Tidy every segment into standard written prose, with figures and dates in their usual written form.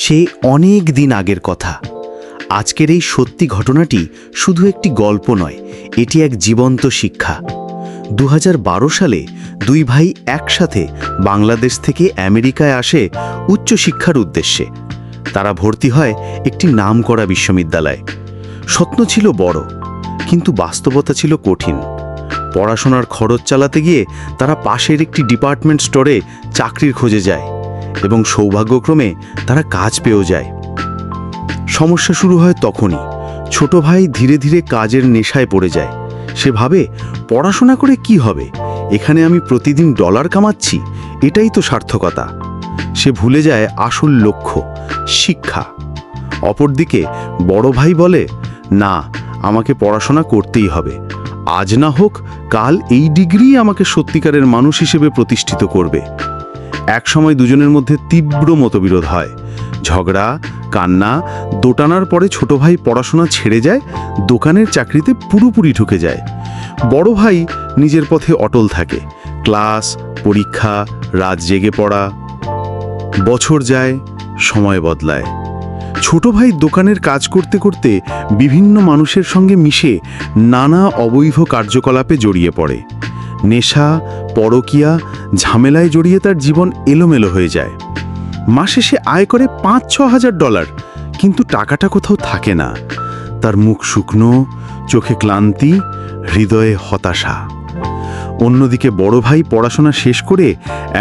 সে অনেক দিন আগের কথা। আজকের এই সত্যি ঘটনাটি শুধু একটি গল্প নয়, এটি এক জীবন্ত শিক্ষা। 2012 সালে দুই ভাই একসাথে বাংলাদেশ থেকে আমেরিকায় আসে উচ্চশিক্ষার উদ্দেশ্যে। তারা ভর্তি হয় একটি নামকরা বিশ্ববিদ্যালয়ে। স্বপ্ন ছিল বড়, কিন্তু বাস্তবতা ছিল কঠিন। পড়াশোনার খরচ চালাতে গিয়ে তারা পাশের একটি ডিপার্টমেন্ট স্টোরে চাকরির খোঁজে যায় এবং সৌভাগ্যক্রমে তারা কাজ পেয়েও যায়। সমস্যা শুরু হয় তখনই। ছোট ভাই ধীরে ধীরে কাজের নেশায় পড়ে যায়। সে ভাবে, পড়াশোনা করে কি হবে, এখানে আমি প্রতিদিন ডলার কামাচ্ছি, এটাই তো সার্থকতা। সে ভুলে যায় আসল লক্ষ্য, শিক্ষা। অপরদিকে বড় ভাই বলে, না, আমাকে পড়াশোনা করতেই হবে। আজ না হোক কাল এই ডিগ্রি আমাকে সত্যিকারের মানুষ হিসেবে প্রতিষ্ঠিত করবে। একসময় দুজনের মধ্যে তীব্র মতবিরোধ হয়। ঝগড়া, কান্না, দোটানার পরে ছোট ভাই পড়াশোনা ছেড়ে যায়, দোকানের চাকরিতে পুরোপুরি ঢুকে যায়। বড় ভাই নিজের পথে অটল থাকে। ক্লাস, পরীক্ষা, রাত জেগে পড়া। বছর যায়, সময় বদলায়। ছোট ভাই দোকানের কাজ করতে করতে বিভিন্ন মানুষের সঙ্গে মিশে নানা অবৈধ কার্যকলাপে জড়িয়ে পড়ে। নেশা, পরকীয়া, ঝামেলায় জড়িয়ে তার জীবন এলোমেলো হয়ে যায়। মাসে সে আয় করে $5-6,000, কিন্তু টাকাটা কোথাও থাকে না। তার মুখ শুকনো, চোখে ক্লান্তি, হৃদয়ে হতাশা। অন্যদিকে বড় ভাই পড়াশোনা শেষ করে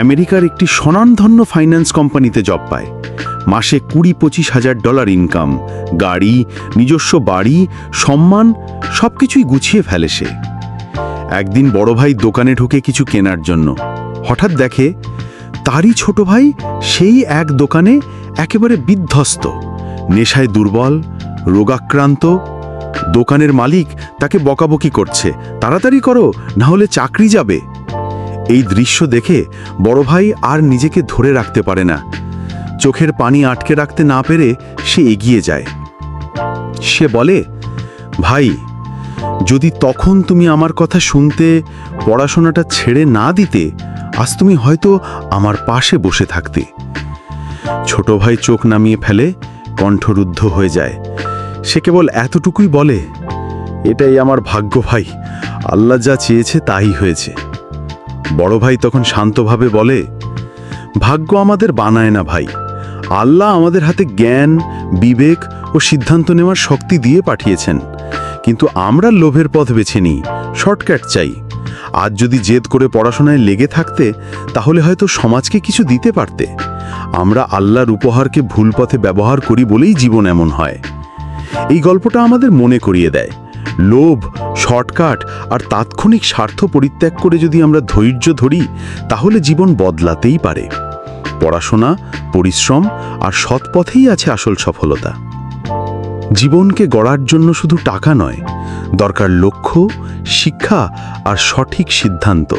আমেরিকার একটি স্বনামধন্য ফাইন্যান্স কোম্পানিতে জব পায়। মাসে $20-25,000 ইনকাম, গাড়ি, নিজস্ব বাড়ি, সম্মান, সবকিছুই গুছিয়ে ফেলে সে। একদিন বড় ভাই দোকানে ঢুকে কিছু কেনার জন্য। হঠাৎ দেখে তারই ছোট ভাই সেই এক দোকানে একেবারে বিধ্বস্ত, নেশায় দুর্বল, রোগাক্রান্ত। দোকানের মালিক তাকে বকাবকি করছে, তাড়াতাড়ি করো, না হলে চাকরি যাবে। এই দৃশ্য দেখে বড় ভাই আর নিজেকে ধরে রাখতে পারে না। চোখের পানি আটকে রাখতে না পেরে সে এগিয়ে যায়। সে বলে, ভাই, যদি তখন তুমি আমার কথা শুনতে, পড়াশোনাটা ছেড়ে না দিতে, আজ তুমি হয়তো আমার পাশে বসে থাকতে। ছোট ভাই চোখ নামিয়ে ফেলে, কণ্ঠরুদ্ধ হয়ে যায়। সে কেবল এতটুকুই বলে, এটাই আমার ভাগ্য ভাই, আল্লাহ যা চেয়েছে তাই হয়েছে। বড় ভাই তখন শান্তভাবে বলে, ভাগ্য আমাদের বানায় না ভাই, আল্লাহ আমাদের হাতে জ্ঞান, বিবেক ও সিদ্ধান্ত নেওয়ার শক্তি দিয়ে পাঠিয়েছেন। কিন্তু আমরা লোভের পথ বেছে নিই, শর্টকাট চাই। আজ যদি জেদ করে পড়াশোনায় লেগে থাকতে, তাহলে হয়তো সমাজকে কিছু দিতে পারতে। আমরা আল্লাহর উপহারকে ভুল পথে ব্যবহার করি বলেই জীবন এমন হয়। এই গল্পটা আমাদের মনে করিয়ে দেয়, লোভ, শর্টকাট আর তাৎক্ষণিক স্বার্থ পরিত্যাগ করে যদি আমরা ধৈর্য ধরি, তাহলে জীবন বদলাতেই পারে। পড়াশোনা, পরিশ্রম আর সৎ পথেই আছে আসল সফলতা। জীবনকে গড়ার জন্য শুধু টাকা নয়, দরকার লক্ষ্য, শিক্ষা আর সঠিক সিদ্ধান্ত।